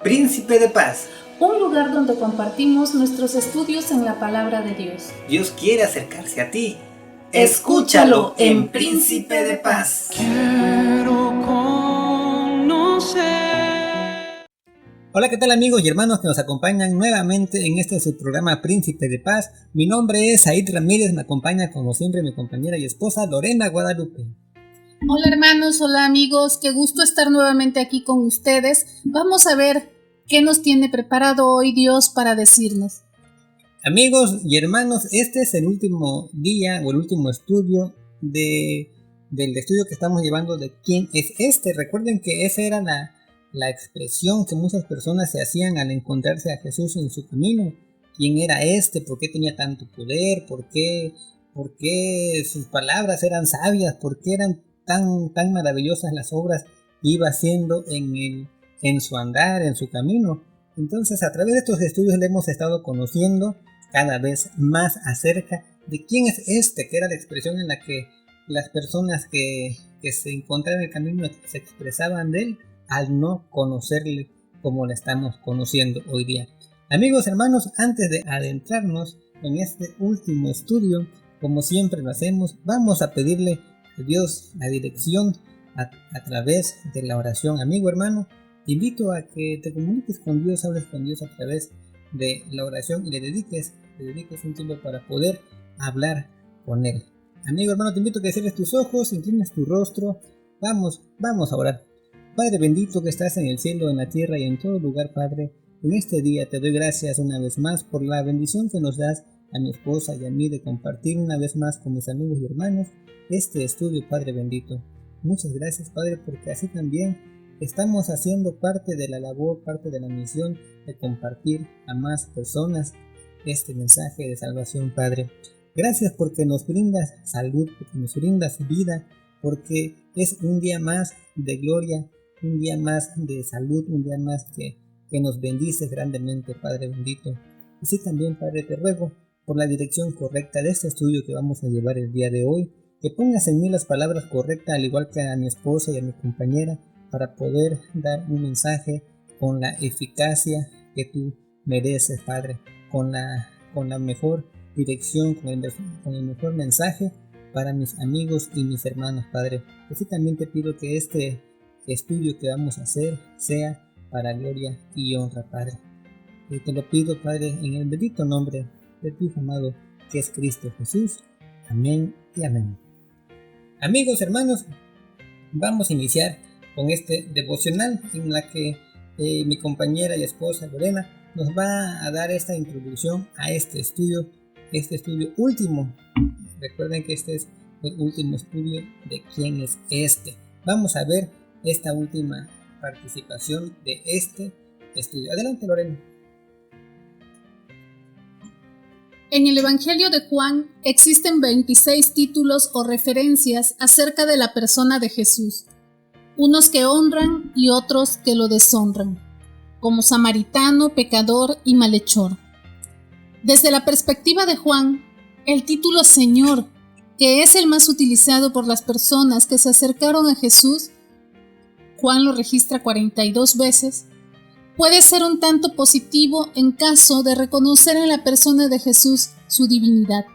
Príncipe de Paz. Un lugar donde compartimos nuestros estudios en la palabra de Dios. Dios quiere acercarse a ti. Escúchalo en Príncipe de Paz. Quiero conocer. Hola, ¿qué tal amigos y hermanos que nos acompañan nuevamente en este su programa Príncipe de Paz? Mi nombre es Said Ramírez, me acompaña como siempre mi compañera y esposa Lorena Guadalupe. Hola hermanos, hola amigos, qué gusto estar nuevamente aquí con ustedes. Vamos a ver qué nos tiene preparado hoy Dios para decirnos. Amigos y hermanos, este es el último día o el último estudio del estudio que estamos llevando de quién es este. Recuerden que esa era la expresión que muchas personas se hacían al encontrarse a Jesús en su camino. ¿Quién era este? ¿Por qué tenía tanto poder? ¿Por qué sus palabras eran sabias? ¿Por qué eran tan maravillosas las obras que iba haciendo en su andar, en su camino? Entonces, a través de estos estudios le hemos estado conociendo cada vez más acerca de quién es este, que era la expresión en la que las personas que se encontraban en el camino se expresaban de él al no conocerle como le estamos conociendo hoy día. Amigos, hermanos, antes de adentrarnos en este último estudio, como siempre lo hacemos, vamos a pedirle a Dios la dirección a través de la oración. Amigo, hermano, te invito a que te comuniques con Dios, hables con Dios a través de la oración y le dediques un tiempo para poder hablar con Él. Amigo, hermano, te invito a que cierres tus ojos, inclines tu rostro. Vamos a orar. Padre bendito que estás en el cielo, en la tierra y en todo lugar, Padre, en este día te doy gracias una vez más por la bendición que nos das a mi esposa y a mí de compartir una vez más con mis amigos y hermanos este estudio, Padre bendito. Muchas gracias, Padre, porque así también estamos haciendo parte de la labor, parte de la misión de compartir a más personas este mensaje de salvación, Padre. Gracias porque nos brindas salud, porque nos brindas vida, porque es un día más de gloria, un día más de salud, un día más que nos bendices grandemente, Padre bendito. Así también, Padre, te ruego por la dirección correcta de este estudio que vamos a llevar el día de hoy, que pongas en mí las palabras correctas, al igual que a mi esposa y a mi compañera, para poder dar un mensaje con la eficacia que tú mereces, Padre, con la mejor dirección, con el mejor mensaje para mis amigos y mis hermanos, Padre. Así también te pido que este estudio que vamos a hacer sea para gloria y honra, Padre. Y te lo pido, Padre, en el bendito nombre de tu Hijo amado, que es Cristo Jesús. Amén y amén. Amigos, hermanos, vamos a iniciar con este devocional en la que mi compañera y esposa Lorena nos va a dar esta introducción a este estudio último. Recuerden que este es el último estudio de quién es este. Vamos a ver esta última participación de este estudio. Adelante, Lorena. En el Evangelio de Juan existen 26 títulos o referencias acerca de la persona de Jesús, unos que honran y otros que lo deshonran, como samaritano, pecador y malhechor. Desde la perspectiva de Juan, el título Señor, que es el más utilizado por las personas que se acercaron a Jesús, Juan lo registra 42 veces, puede ser un tanto positivo en caso de reconocer en la persona de Jesús su divinidad,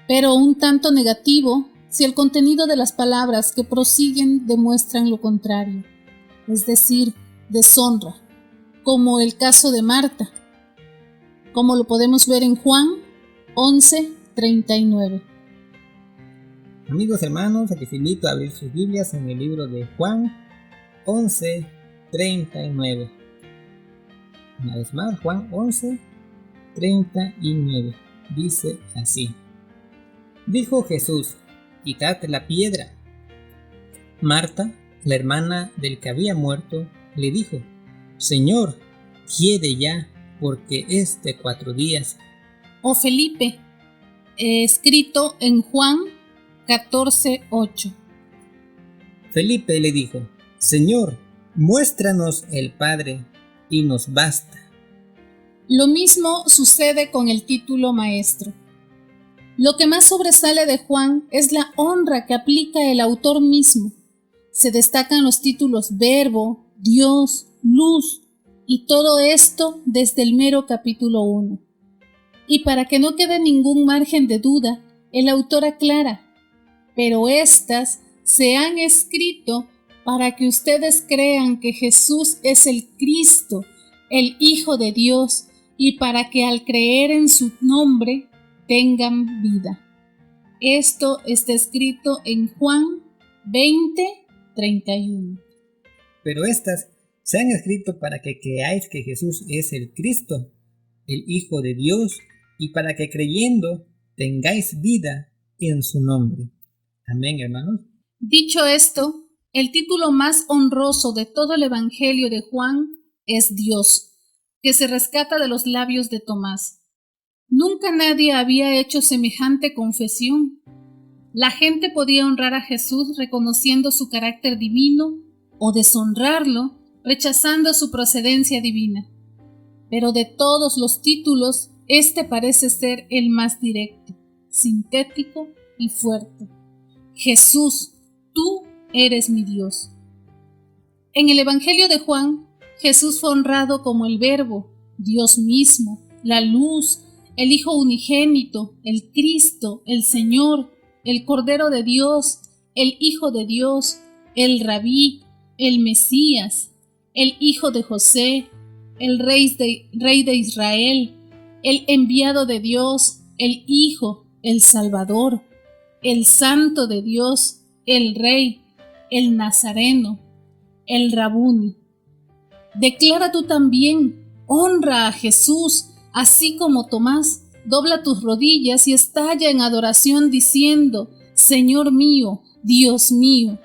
pero un tanto negativo si el contenido de las palabras que prosiguen demuestran lo contrario, es decir, deshonra, como el caso de Marta, como lo podemos ver en Juan 11:39. Amigos hermanos, les invito a abrir sus Biblias en el libro de Juan 11:39. Una vez más, Juan 11:39. Dice así: Dijo Jesús: quitad la piedra. Marta, la hermana del que había muerto, le dijo: Señor, quiere ya, porque es de 4 días. O Felipe, escrito en Juan 14:8. Felipe le dijo: Señor, muéstranos el Padre y nos basta. Lo mismo sucede con el título maestro. Lo que más sobresale de Juan es la honra que aplica el autor mismo. Se destacan los títulos Verbo, Dios, Luz, Y todo esto desde el mero capítulo 1. Y para que no quede ningún margen de duda, el autor aclara: pero estas se han escrito para que ustedes crean que Jesús es el Cristo, el Hijo de Dios, y para que al creer en su nombre tengan vida. Esto está escrito en Juan 20:31. Pero estas se han escrito para que creáis que Jesús es el Cristo, el Hijo de Dios, y para que creyendo tengáis vida en su nombre. Amén, hermanos. Dicho esto, el título más honroso de todo el Evangelio de Juan es Dios, que se rescata de los labios de Tomás. Nunca nadie había hecho semejante confesión. La gente podía honrar a Jesús reconociendo su carácter divino o deshonrarlo rechazando su procedencia divina. Pero de todos los títulos, este parece ser el más directo, sintético y fuerte. Jesús, tú eres mi Dios. En el Evangelio de Juan, Jesús fue honrado como el Verbo, Dios mismo, la luz, el Hijo unigénito, el Cristo, el Señor, el Cordero de Dios, el Hijo de Dios, el Rabí, el Mesías, el Hijo de José, el Rey de Israel, el enviado de Dios, el Hijo, el Salvador, el Santo de Dios, el Rey, el Nazareno, el Rabuni. Declara tú también, honra a Jesús, así como Tomás, dobla tus rodillas y estalla en adoración diciendo: Señor mío, Dios mío,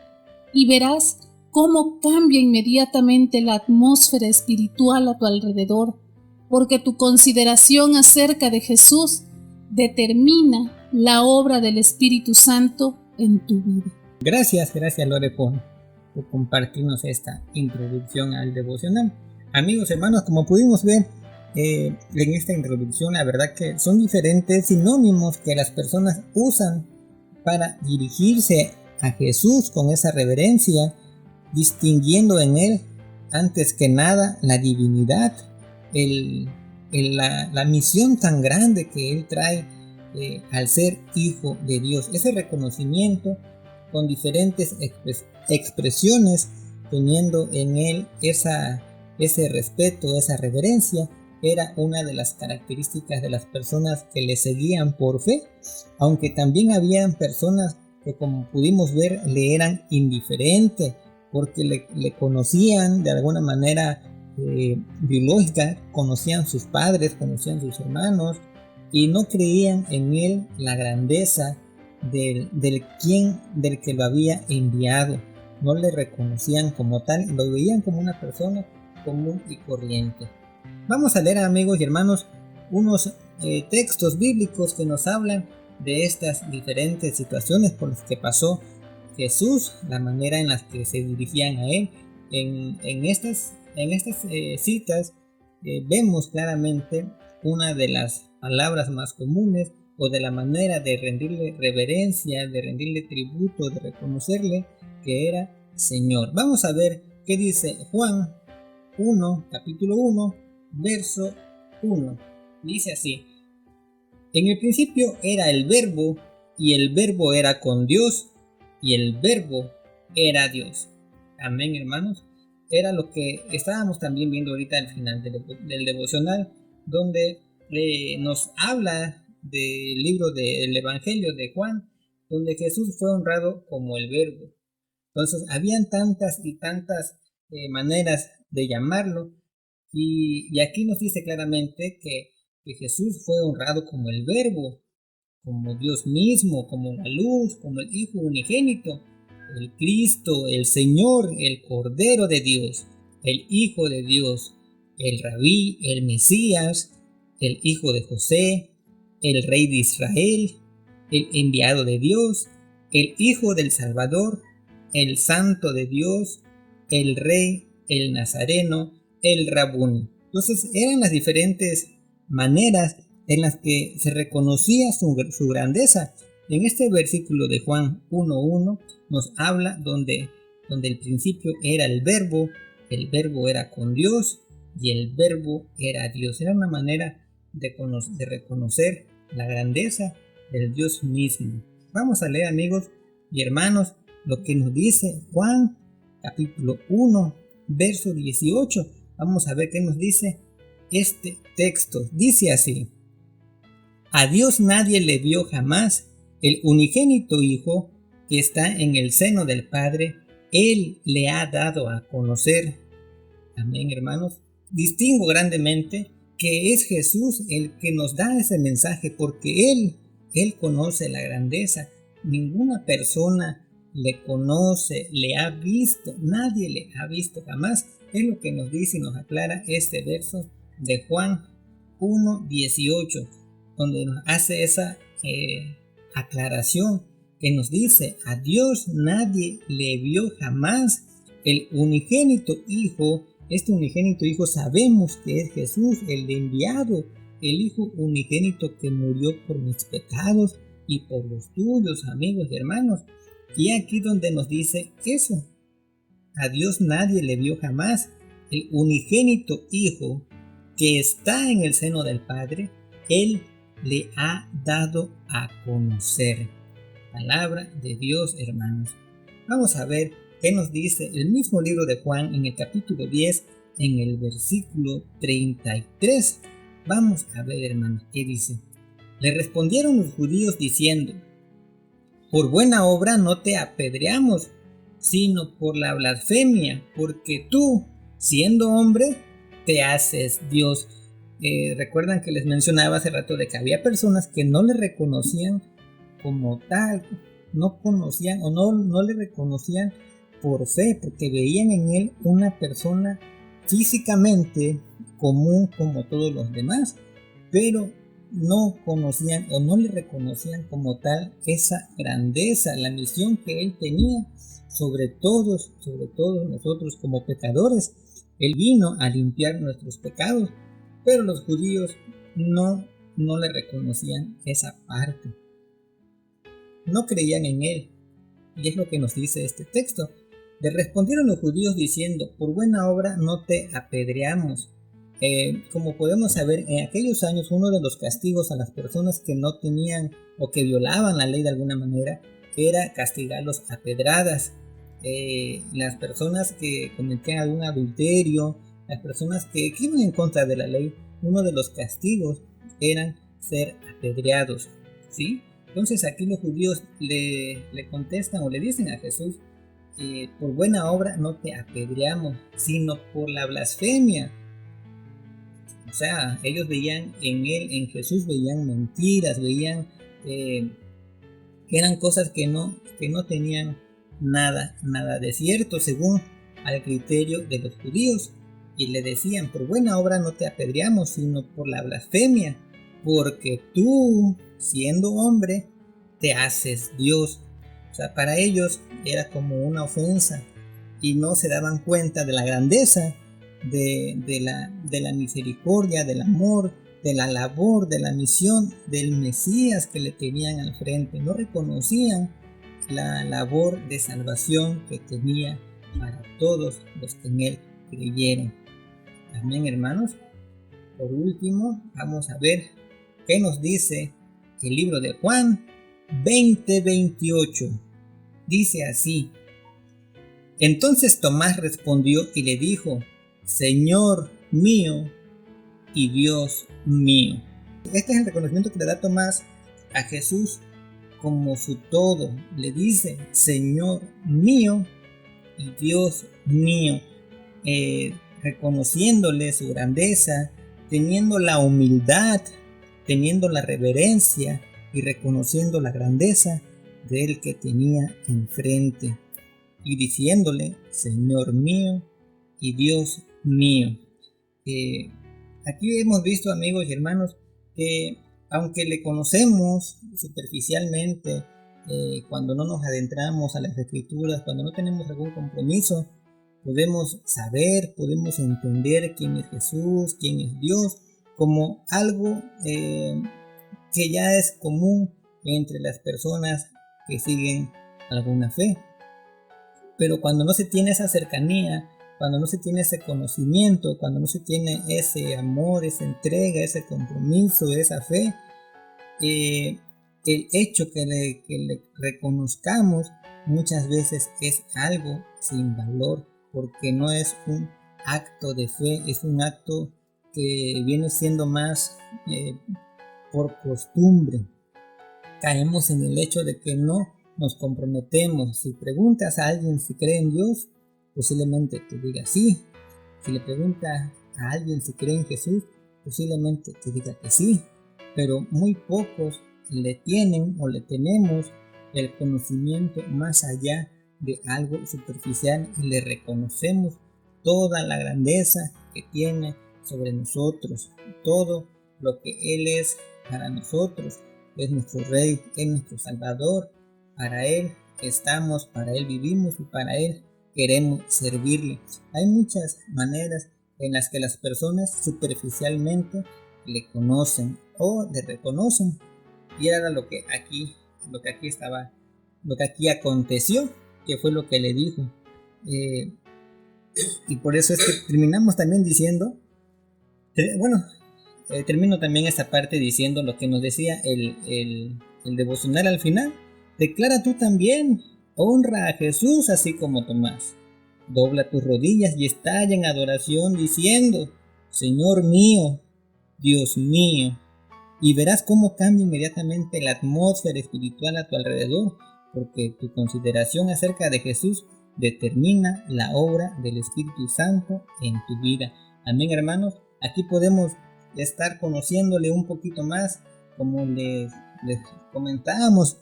y verás cómo cambia inmediatamente la atmósfera espiritual a tu alrededor, porque tu consideración acerca de Jesús determina la obra del Espíritu Santo en tu vida. Gracias Lore por compartirnos esta introducción al devocional. Amigos, hermanos, como pudimos ver en esta introducción, la verdad que son diferentes sinónimos que las personas usan para dirigirse a Jesús con esa reverencia, distinguiendo en él antes que nada la divinidad, la misión tan grande que él trae al ser hijo de Dios. Ese reconocimiento con diferentes expresiones, teniendo en él ese respeto, esa reverencia, era una de las características de las personas que le seguían por fe, aunque también habían personas que, como pudimos ver, le eran indiferentes porque le conocían de alguna manera biológica, conocían sus padres, conocían sus hermanos y no creían en él la grandeza del que lo había enviado. No le reconocían como tal, lo veían como una persona común y corriente. Vamos a leer, amigos y hermanos, unos textos bíblicos que nos hablan de estas diferentes situaciones por las que pasó Jesús, la manera en las que se dirigían a él. En estas citas vemos claramente una de las palabras más comunes o de la manera de rendirle reverencia, de rendirle tributo, de reconocerle que era Señor. Vamos a ver qué dice Juan 1, capítulo 1, verso 1. Dice así: en el principio era el Verbo, y el Verbo era con Dios, y el Verbo era Dios. Amén, hermanos. Era lo que estábamos también viendo ahorita al final del devocional, donde nos habla del libro del Evangelio de Juan, donde Jesús fue honrado como el Verbo. Entonces, habían tantas y tantas maneras de llamarlo, y aquí nos dice claramente que Jesús fue honrado como el Verbo, como Dios mismo, como la luz, como el Hijo unigénito, el Cristo, el Señor, el Cordero de Dios, el Hijo de Dios, el Rabí, el Mesías, el Hijo de José, el Rey de Israel, el enviado de Dios, el Hijo del Salvador, el Santo de Dios, el Rey, el Nazareno, el Rabún. Entonces eran las diferentes maneras en las que se reconocía su grandeza. En este versículo de Juan 1:1 nos habla donde el principio era el Verbo era con Dios, y el Verbo era Dios. Era una manera de reconocer la grandeza del Dios mismo. Vamos a leer, amigos y hermanos, lo que nos dice Juan capítulo 1, verso 18. Vamos a ver qué nos dice este texto. Dice así: a Dios nadie le vio jamás, el unigénito Hijo que está en el seno del Padre, Él le ha dado a conocer. Amén, hermanos. Distingo grandemente que es Jesús el que nos da ese mensaje, porque Él conoce la grandeza. Ninguna persona le conoce, le ha visto, nadie le ha visto jamás. Es lo que nos dice y nos aclara este verso de Juan 1:18, donde nos hace esa aclaración que nos dice: a Dios nadie le vio jamás, el unigénito Hijo. Este unigénito Hijo sabemos que es Jesús, el enviado, el Hijo unigénito que murió por mis pecados y por los tuyos, amigos y hermanos. Y aquí donde nos dice eso: a Dios nadie le vio jamás, el unigénito Hijo que está en el seno del Padre, Él le ha dado a conocer. Palabra de Dios, hermanos. Vamos a ver qué nos dice el mismo libro de Juan en el capítulo 10, en el versículo 33. Vamos a ver, hermanos, qué dice. Le respondieron los judíos diciendo: por buena obra no te apedreamos, sino por la blasfemia, porque tú, siendo hombre, te haces Dios. Recuerdan que les mencionaba hace rato de que había personas que no le reconocían como tal, no conocían o no le reconocían por fe, porque veían en él una persona físicamente común como todos los demás, pero no conocían o no le reconocían como tal esa grandeza, la misión que él tenía sobre todos nosotros como pecadores. Él vino a limpiar nuestros pecados, pero los judíos no le reconocían esa parte. No creían en él. Y es lo que nos dice este texto. Le respondieron los judíos diciendo: por buena obra no te apedreamos. Como podemos saber, en aquellos años uno de los castigos a las personas que no tenían o que violaban la ley de alguna manera era castigarlos a pedradas. Las personas que cometían algún adulterio, las personas que iban en contra de la ley, uno de los castigos eran ser apedreados, ¿sí? Entonces aquí los judíos le contestan o le dicen a Jesús: por buena obra no te apedreamos, sino por la blasfemia. O sea, ellos veían en él, en Jesús, veían mentiras, veían que eran cosas que no tenían nada de cierto según al criterio de los judíos. Y le decían: por buena obra no te apedreamos, sino por la blasfemia, porque tú, siendo hombre, te haces Dios. O sea, para ellos era como una ofensa y no se daban cuenta de la grandeza de la misericordia, del amor, de la labor, de la misión del Mesías que le tenían al frente. No reconocían la labor de salvación que tenía para todos los que en él creyeron. Amén, hermanos. Por último, vamos a ver qué nos dice el libro de Juan 20:28. Dice así: entonces Tomás respondió y le dijo: Señor mío y Dios mío. Este es el reconocimiento que le da Tomás a Jesús como su todo. Le dice: Señor mío y Dios mío, reconociéndole su grandeza, teniendo la humildad, teniendo la reverencia y reconociendo la grandeza del que tenía enfrente, y diciéndole: Señor mío y Dios mío. Aquí hemos visto, amigos y hermanos, que aunque le conocemos superficialmente, cuando no nos adentramos a las escrituras, cuando no tenemos algún compromiso, podemos saber, podemos entender quién es Jesús, quién es Dios, como algo que ya es común entre las personas que siguen alguna fe. Pero cuando no se tiene esa cercanía, cuando no se tiene ese conocimiento, cuando no se tiene ese amor, esa entrega, ese compromiso, esa fe, el hecho que le reconozcamos muchas veces es algo sin valor, porque no es un acto de fe, es un acto que viene siendo más por costumbre. Caemos en el hecho de que no nos comprometemos. Si preguntas a alguien si cree en Dios, posiblemente te diga sí. Si le preguntas a alguien si cree en Jesús, posiblemente te diga que sí. Pero muy pocos le tienen o le tenemos el conocimiento más allá de algo superficial y le reconocemos toda la grandeza que tiene sobre nosotros, todo lo que Él es para nosotros. Es nuestro Rey, es nuestro Salvador. Para Él estamos, para Él vivimos y para Él queremos servirle. Hay muchas maneras en las que las personas superficialmente le conocen o le reconocen, y era lo que aquí aconteció, que fue lo que le dijo. Y por eso es que terminamos también diciendo, termino también esta parte diciendo lo que nos decía el devocional al final. Declara tú también, honra a Jesús así como Tomás. Dobla tus rodillas y estalla en adoración diciendo, Señor mío, Dios mío. Y verás cómo cambia inmediatamente la atmósfera espiritual a tu alrededor, porque tu consideración acerca de Jesús determina la obra del Espíritu Santo en tu vida. Amén, hermanos. Aquí podemos estar conociéndole un poquito más, como les comentábamos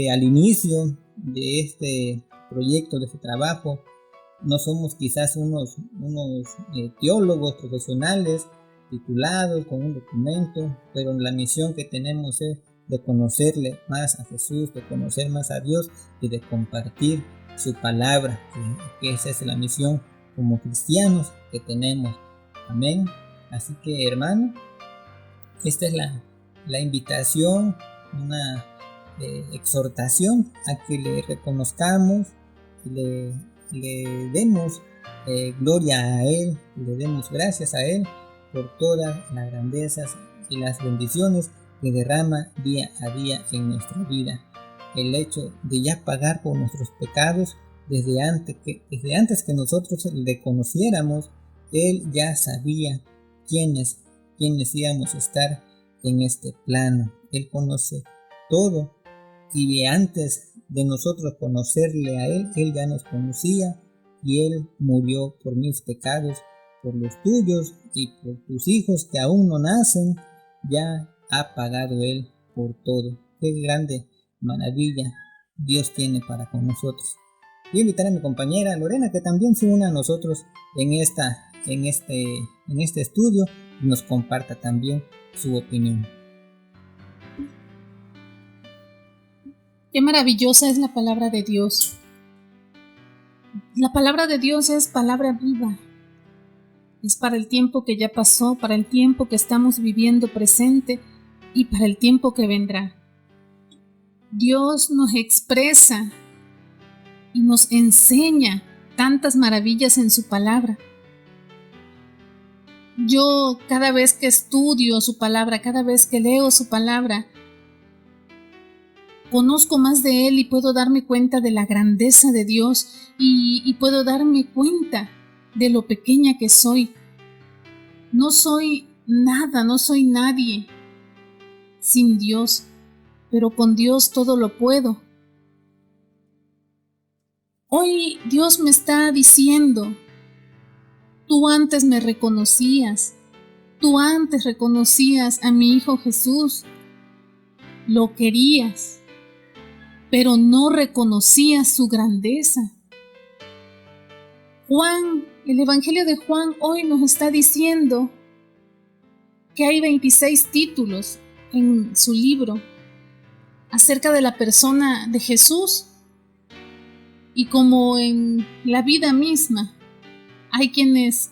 al inicio de este proyecto, de este trabajo. No somos quizás unos teólogos profesionales titulados con un documento, pero la misión que tenemos es de conocerle más a Jesús, de conocer más a Dios y de compartir su palabra, que esa es la misión como cristianos que tenemos. Amén. Así que, hermano, esta es la invitación, una exhortación a que le reconozcamos, le demos gloria a Él, le demos gracias a Él por todas las grandezas y las bendiciones que derrama día a día en nuestra vida. El hecho de ya pagar por nuestros pecados desde antes que nosotros le conociéramos, Él ya sabía quiénes íbamos a estar en este plano. Él conoce todo, y antes de nosotros conocerle a Él, Él ya nos conocía, y Él murió por mis pecados, por los tuyos y por tus hijos que aún no nacen. Ya ha pagado Él por todo. Qué grande maravilla Dios tiene para con nosotros. Voy a invitar a mi compañera Lorena que también se una a nosotros en este estudio y nos comparta también su opinión. Qué maravillosa es la palabra de Dios. La palabra de Dios es palabra viva. Es para el tiempo que ya pasó, para el tiempo que estamos viviendo presente y para el tiempo que vendrá. Dios nos expresa y nos enseña tantas maravillas en su palabra. Yo cada vez que estudio su palabra, cada vez que leo su palabra, conozco más de Él y puedo darme cuenta de la grandeza de Dios y puedo darme cuenta de lo pequeña que soy. No soy nada, no soy nadie sin Dios, pero con Dios todo lo puedo. Hoy Dios me está diciendo, tú antes me reconocías, tú antes reconocías a mi Hijo Jesús, lo querías, pero no reconocías su grandeza. El Evangelio de Juan hoy nos está diciendo que hay 26 títulos en su libro acerca de la persona de Jesús, y como en la vida misma hay quienes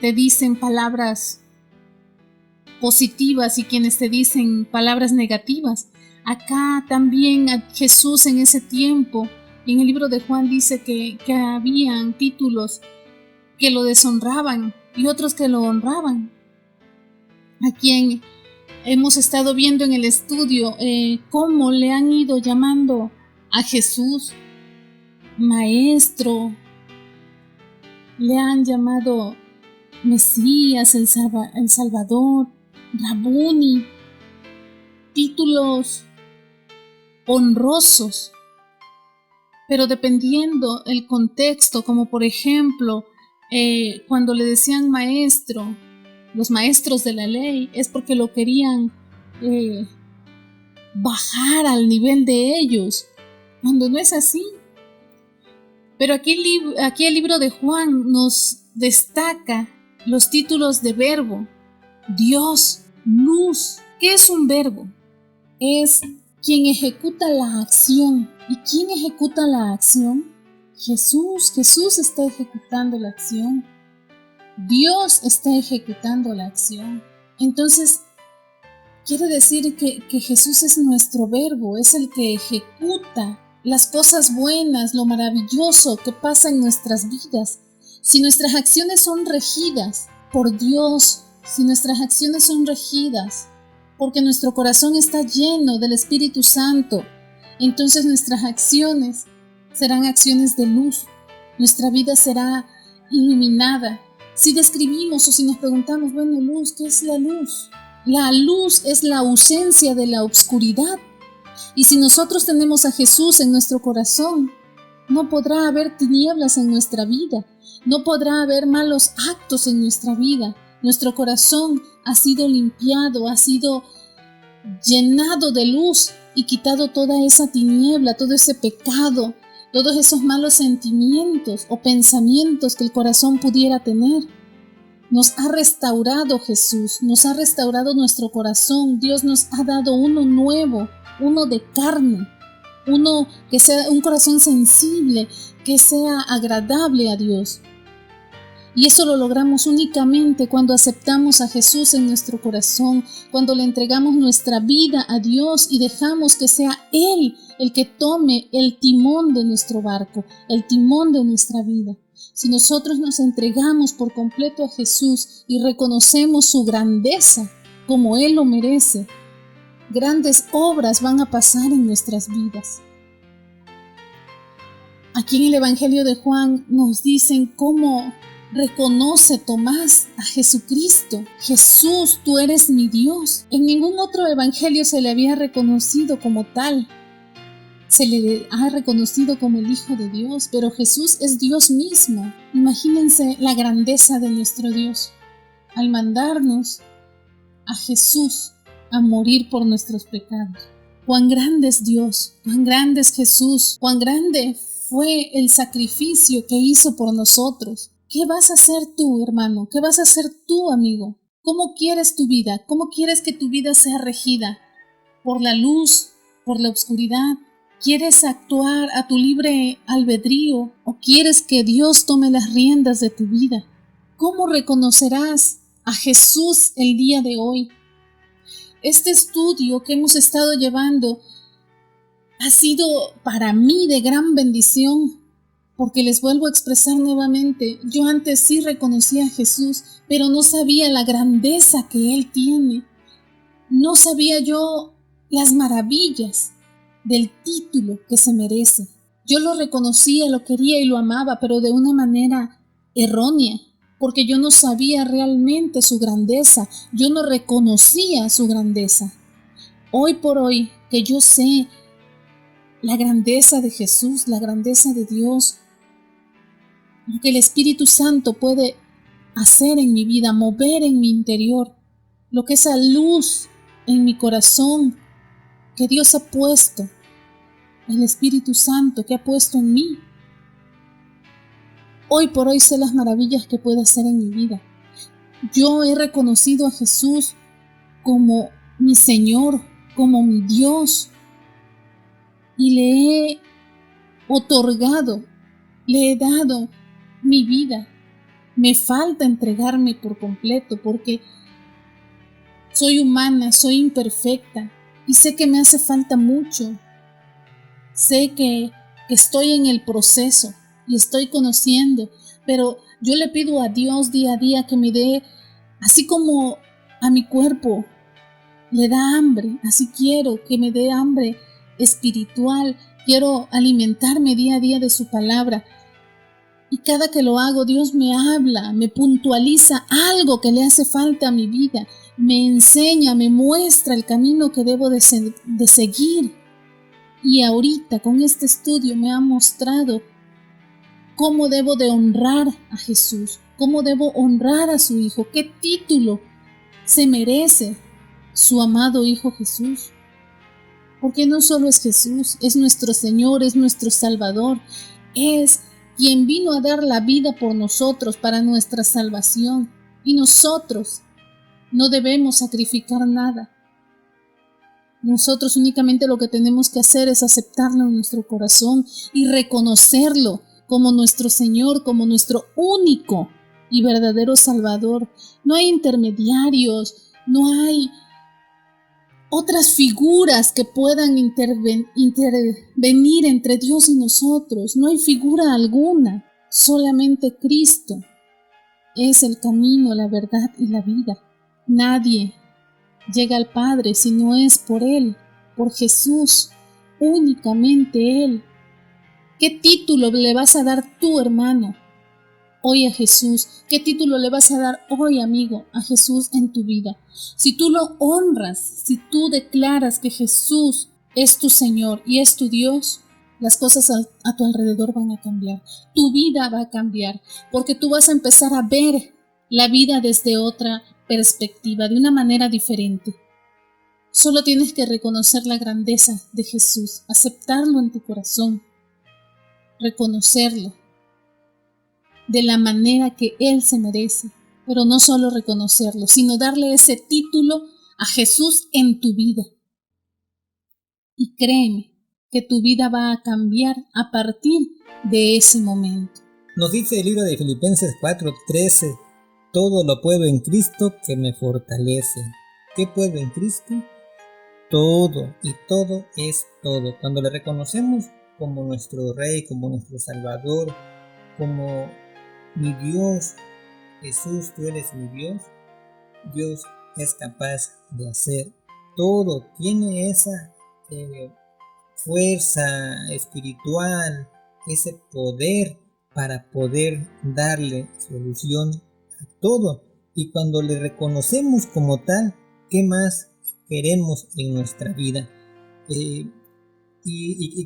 te dicen palabras positivas y quienes te dicen palabras negativas. Acá también a Jesús en ese tiempo, en el libro de Juan dice que habían títulos que lo deshonraban y otros que lo honraban. A quien hemos estado viendo en el estudio cómo le han ido llamando a Jesús Maestro, le han llamado Mesías, el Salvador, Rabuni, títulos honrosos, pero dependiendo el contexto, como por ejemplo, cuando le decían maestro, los maestros de la ley, es porque lo querían bajar al nivel de ellos, cuando no es así. Pero aquí el libro de Juan nos destaca los títulos de verbo: Dios, luz. ¿Qué es un verbo? Es quien ejecuta la acción. ¿Y quién ejecuta la acción? Jesús. Jesús está ejecutando la acción. Dios está ejecutando la acción. Entonces, quiere decir que Jesús es nuestro verbo, es el que ejecuta las cosas buenas, lo maravilloso que pasa en nuestras vidas. Si nuestras acciones son regidas por Dios, si nuestras acciones son regidas porque nuestro corazón está lleno del Espíritu Santo, entonces nuestras acciones serán acciones de luz. Nuestra vida será iluminada. Si describimos o si nos preguntamos, bueno, luz, ¿qué es la luz? La luz es la ausencia de la oscuridad. Y si nosotros tenemos a Jesús en nuestro corazón, no podrá haber tinieblas en nuestra vida, no podrá haber malos actos en nuestra vida. Nuestro corazón ha sido limpiado, ha sido llenado de luz y quitado toda esa tiniebla, todo ese pecado, todos esos malos sentimientos o pensamientos que el corazón pudiera tener. Nos ha restaurado Jesús, nos ha restaurado nuestro corazón. Dios nos ha dado uno nuevo, uno de carne, uno que sea un corazón sensible, que sea agradable a Dios. Y eso lo logramos únicamente cuando aceptamos a Jesús en nuestro corazón, cuando le entregamos nuestra vida a Dios y dejamos que sea Él el que tome el timón de nuestro barco, el timón de nuestra vida. Si nosotros nos entregamos por completo a Jesús y reconocemos su grandeza como Él lo merece, grandes obras van a pasar en nuestras vidas. Aquí en el Evangelio de Juan nos dicen cómo reconoce Tomás a Jesucristo. Jesús, tú eres mi Dios. En ningún otro evangelio se le había reconocido como tal. Se le ha reconocido como el Hijo de Dios, pero Jesús es Dios mismo. Imagínense la grandeza de nuestro Dios al mandarnos a Jesús a morir por nuestros pecados. Cuán grande es Dios, cuán grande es Jesús, cuán grande fue el sacrificio que hizo por nosotros. ¿Qué vas a hacer tú, hermano? ¿Qué vas a hacer tú, amigo? ¿Cómo quieres tu vida? ¿Cómo quieres que tu vida sea regida? ¿Por la luz? ¿Por la oscuridad? ¿Quieres actuar a tu libre albedrío o quieres que Dios tome las riendas de tu vida? ¿Cómo reconocerás a Jesús el día de hoy? Este estudio que hemos estado llevando ha sido para mí de gran bendición, porque les vuelvo a expresar nuevamente, yo antes sí reconocía a Jesús, pero no sabía la grandeza que Él tiene. No sabía yo las maravillas del título que se merece. Yo lo reconocía, lo quería y lo amaba, pero de una manera errónea, porque yo no sabía realmente su grandeza, yo no reconocía su grandeza. Hoy por hoy, que yo sé la grandeza de Jesús, la grandeza de Dios, lo que el Espíritu Santo puede hacer en mi vida, mover en mi interior, lo que esa luz en mi corazón que Dios ha puesto, el Espíritu Santo que ha puesto en mí. Hoy por hoy sé las maravillas que puede hacer en mi vida. Yo he reconocido a Jesús como mi Señor, como mi Dios, y le he otorgado, le he dado mi vida. Me falta entregarme por completo porque soy humana, soy imperfecta y sé que me hace falta mucho. Sé que estoy en el proceso y estoy conociendo, Pero yo le pido a Dios día a día que me dé, así como a mi cuerpo le da hambre, así quiero que me dé hambre espiritual. Quiero alimentarme día a día de su palabra. Y cada que lo hago, Dios me habla, me puntualiza algo que le hace falta a mi vida, me enseña, me muestra el camino que debo de seguir. Y ahorita con este estudio me ha mostrado cómo debo de honrar a Jesús, cómo debo honrar a su Hijo, qué título se merece su amado Hijo Jesús. Porque no solo es Jesús, es nuestro Señor, es nuestro Salvador, es quien vino a dar la vida por nosotros para nuestra salvación. Y nosotros no debemos sacrificar nada. Nosotros únicamente lo que tenemos que hacer es aceptarlo en nuestro corazón y reconocerlo como nuestro Señor, como nuestro único y verdadero Salvador. No hay intermediarios, no hay otras figuras que puedan intervenir entre Dios y nosotros. No hay figura alguna, solamente Cristo es el camino, la verdad y la vida. Nadie llega al Padre si no es por Él, por Jesús, únicamente Él. ¿Qué título le vas a dar tú, hermano, hoy a Jesús? ¿Qué título le vas a dar hoy, amigo, a Jesús en tu vida? Si tú lo honras, si tú declaras que Jesús es tu Señor y es tu Dios, las cosas a tu alrededor van a cambiar. Tu vida va a cambiar, porque tú vas a empezar a ver la vida desde otra perspectiva, de una manera diferente. Solo tienes que reconocer la grandeza de Jesús, aceptarlo en tu corazón, reconocerlo de la manera que Él se merece, pero no solo reconocerlo, sino darle ese título a Jesús en tu vida. Y créeme que tu vida va a cambiar a partir de ese momento. Nos dice el libro de Filipenses 4:13, todo lo puedo en Cristo que me fortalece. ¿Qué puedo en Cristo? Todo, y todo es todo. Cuando le reconocemos como nuestro Rey, como nuestro Salvador, como mi Dios, Jesús, tú eres mi Dios, Dios es capaz de hacer todo. Tiene esa fuerza espiritual, ese poder para poder darle solución a todo. Y cuando le reconocemos como tal, ¿qué más queremos en nuestra vida? ¿Y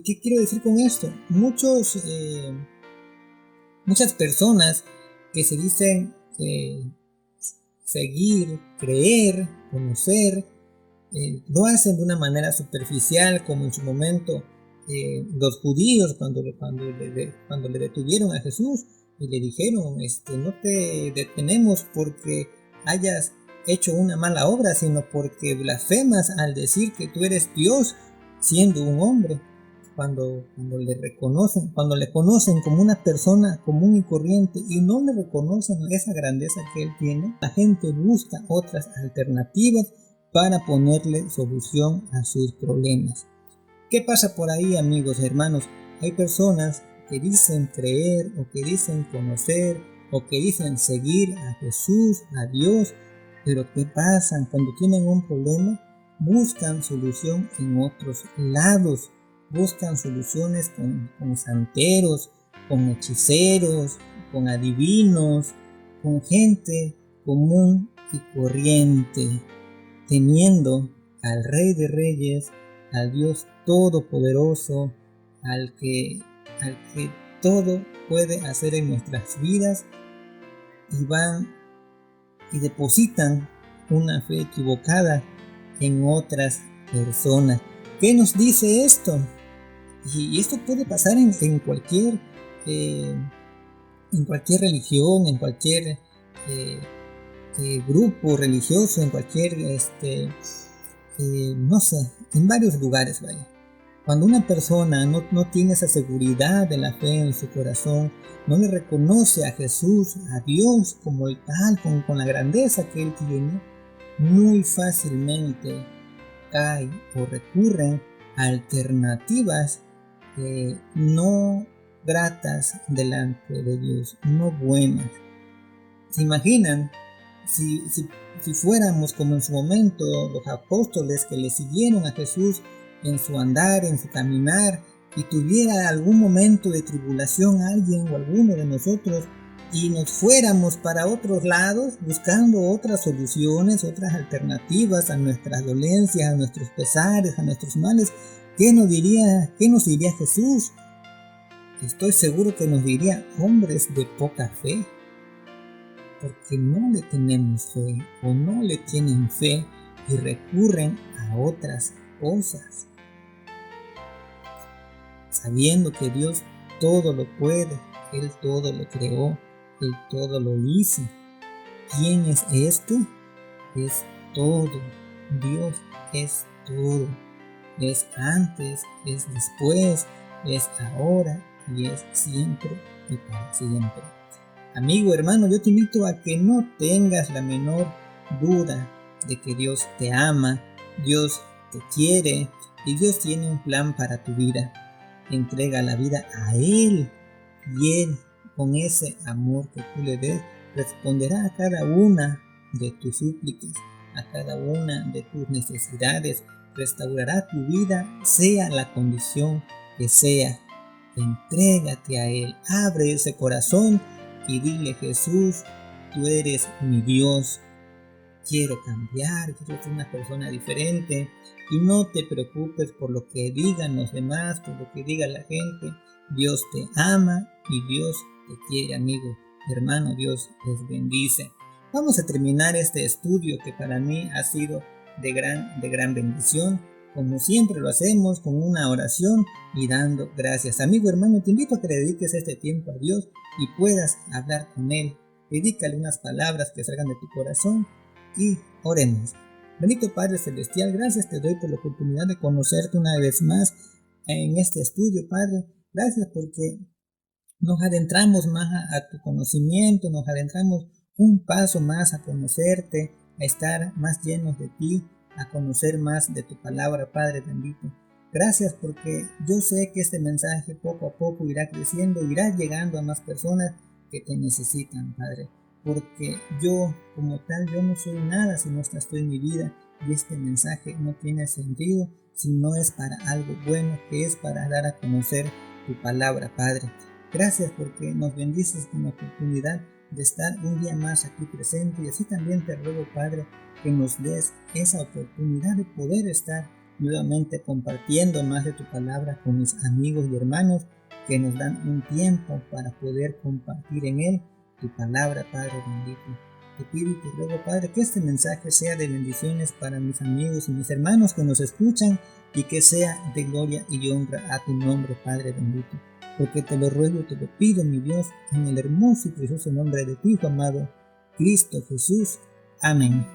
qué quiero decir con esto? Muchas personas que se dicen seguir, creer, conocer, lo hacen de una manera superficial, como en su momento los judíos cuando le detuvieron a Jesús y le dijeron, no te detenemos porque hayas hecho una mala obra, sino porque blasfemas al decir que tú eres Dios siendo un hombre. Cuando le conocen como una persona común y corriente y no le reconocen esa grandeza que él tiene, la gente busca otras alternativas para ponerle solución a sus problemas. ¿Qué pasa por ahí, amigos, hermanos? Hay personas que dicen creer o que dicen conocer o que dicen seguir a Jesús, a Dios, pero ¿qué pasa? Cuando tienen un problema, buscan solución en otros lados. Buscan soluciones con santeros, con hechiceros, con adivinos, con gente común y corriente, teniendo al Rey de Reyes, al Dios Todopoderoso, al que todo puede hacer en nuestras vidas, y van y depositan una fe equivocada en otras personas. ¿Qué nos dice esto? Y esto puede pasar en cualquier religión, en cualquier grupo religioso, en cualquier, no sé, en varios lugares, ¿vale? Cuando una persona no tiene esa seguridad de la fe en su corazón, no le reconoce a Jesús, a Dios como el tal, con la grandeza que Él tiene, muy fácilmente cae o recurren a alternativas no gratas delante de Dios, no buenas. ¿Se imaginan si fuéramos como en su momento los apóstoles que le siguieron a Jesús en su andar, en su caminar, y tuviera algún momento de tribulación alguien o alguno de nosotros y nos fuéramos para otros lados buscando otras soluciones, otras alternativas a nuestras dolencias, a nuestros pesares, a nuestros males? ¿Qué nos diría Jesús? Estoy seguro que nos diría: hombres de poca fe, porque no le tenemos fe o no le tienen fe y recurren a otras cosas, sabiendo que Dios todo lo puede, Él todo lo creó, Él todo lo hizo. ¿Quién es este? Es todo. Dios es todo. Es antes, es después, es ahora y es siempre y para siempre. Amigo, hermano, yo te invito a que no tengas la menor duda de que Dios te ama, Dios te quiere y Dios tiene un plan para tu vida. Entrega la vida a Él y Él, con ese amor que tú le des, responderá a cada una de tus súplicas, a cada una de tus necesidades, restaurará tu vida, sea la condición que sea. Entrégate a Él, abre ese corazón y dile: Jesús, tú eres mi Dios, quiero cambiar, quiero ser una persona diferente. Y no te preocupes por lo que digan los demás, por lo que diga la gente. Dios te ama y Dios te quiere, amigo, hermano. Dios les bendice. Vamos a terminar este estudio que para mí ha sido de gran bendición. Como siempre lo hacemos, con una oración y dando gracias. Amigo, hermano, te invito a que le dediques este tiempo a Dios y puedas hablar con Él. Dedícale unas palabras que salgan de tu corazón y oremos. Bendito Padre Celestial, gracias te doy por la oportunidad de conocerte una vez más en este estudio, Padre. Gracias porque nos adentramos más a tu conocimiento, nos adentramos un paso más a conocerte, a estar más llenos de ti, a conocer más de tu palabra, Padre bendito. Gracias porque yo sé que este mensaje poco a poco irá creciendo, irá llegando a más personas que te necesitan, Padre. Porque yo, como tal, yo no soy nada si no estás tú en mi vida, y este mensaje no tiene sentido si no es para algo bueno, que es para dar a conocer tu palabra, Padre. Gracias porque nos bendices con la oportunidad de estar un día más aquí presente, y así también te ruego, Padre, que nos des esa oportunidad de poder estar nuevamente compartiendo más de tu palabra con mis amigos y hermanos que nos dan un tiempo para poder compartir en él tu palabra, Padre bendito. Te pido y te ruego, Padre, que este mensaje sea de bendiciones para mis amigos y mis hermanos que nos escuchan, y que sea de gloria y honra a tu nombre, Padre bendito. Porque te lo ruego y te lo pido, mi Dios, en el hermoso y precioso nombre de tu Hijo amado, Cristo Jesús. Amén.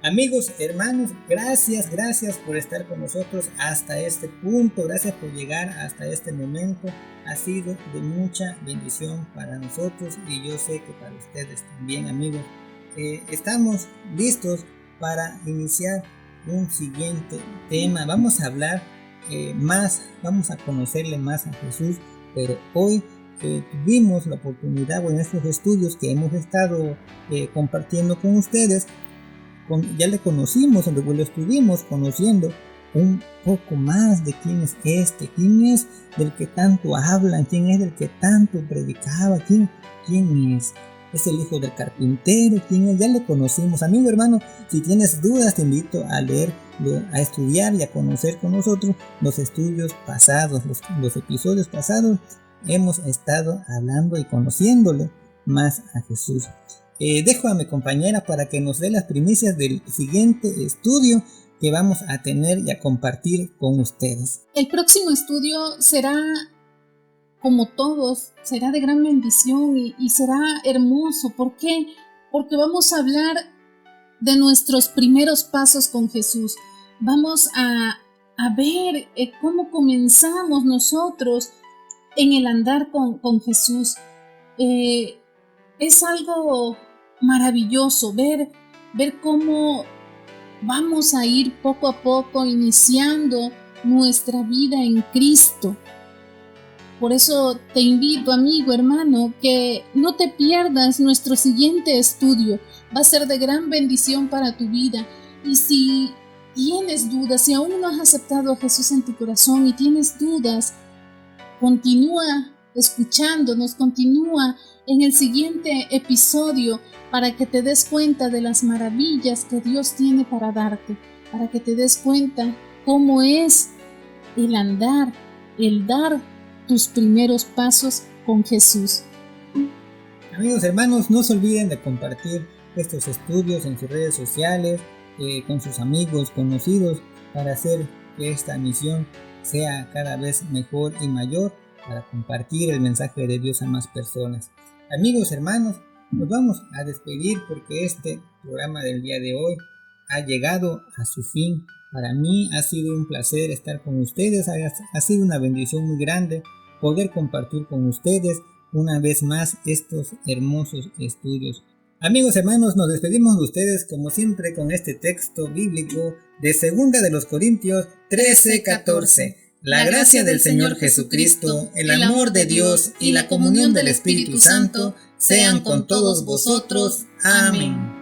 Amigos, hermanos, gracias por estar con nosotros hasta este punto. Gracias por llegar hasta este momento. Ha sido de mucha bendición para nosotros, y yo sé que para ustedes también, amigos. Estamos listos para iniciar un siguiente tema. Vamos a hablar más, vamos a conocerle más a Jesús, pero hoy tuvimos la oportunidad, en estos estudios que hemos estado compartiendo con ustedes, ya le conocimos, lo estuvimos conociendo un poco más de quién es quién es del que tanto hablan, quién es del que tanto predicaba, quién es el hijo del carpintero, quién es, ya le conocimos. Amigo, hermano, si tienes dudas, te invito a leer, a estudiar y a conocer con nosotros los estudios pasados, los episodios pasados. Hemos estado hablando y conociéndole más a Jesús. Dejo a mi compañera para que nos dé las primicias del siguiente estudio que vamos a tener y a compartir con ustedes. El próximo estudio será, como todos, será de gran bendición y será hermoso. ¿Por qué? Porque vamos a hablar de nuestros primeros pasos con Jesús. Vamos a ver cómo comenzamos nosotros en el andar con Jesús. Es algo maravilloso ver cómo vamos a ir poco a poco iniciando nuestra vida en Cristo. Por eso te invito, amigo, hermano, que no te pierdas nuestro siguiente estudio. Va a ser de gran bendición para tu vida. Y si tienes dudas, si aún no has aceptado a Jesús en tu corazón y tienes dudas, continúa escuchándonos, continúa en el siguiente episodio para que te des cuenta de las maravillas que Dios tiene para darte, para que te des cuenta cómo es el andar, el dar tus primeros pasos con Jesús. Amigos, hermanos, no se olviden de compartir estos estudios en sus redes sociales, con sus amigos, conocidos, para hacer que esta misión sea cada vez mejor y mayor, para compartir el mensaje de Dios a más personas. Amigos, hermanos, nos vamos a despedir porque este programa del día de hoy ha llegado a su fin. Para mí ha sido un placer estar con ustedes, ha sido una bendición muy grande poder compartir con ustedes una vez más estos hermosos estudios. Amigos, hermanos, nos despedimos de ustedes como siempre con este texto bíblico de 2 de los Corintios 13:14. La gracia del Señor Jesucristo, el amor de Dios y la comunión del Espíritu Santo sean con todos vosotros. Amén.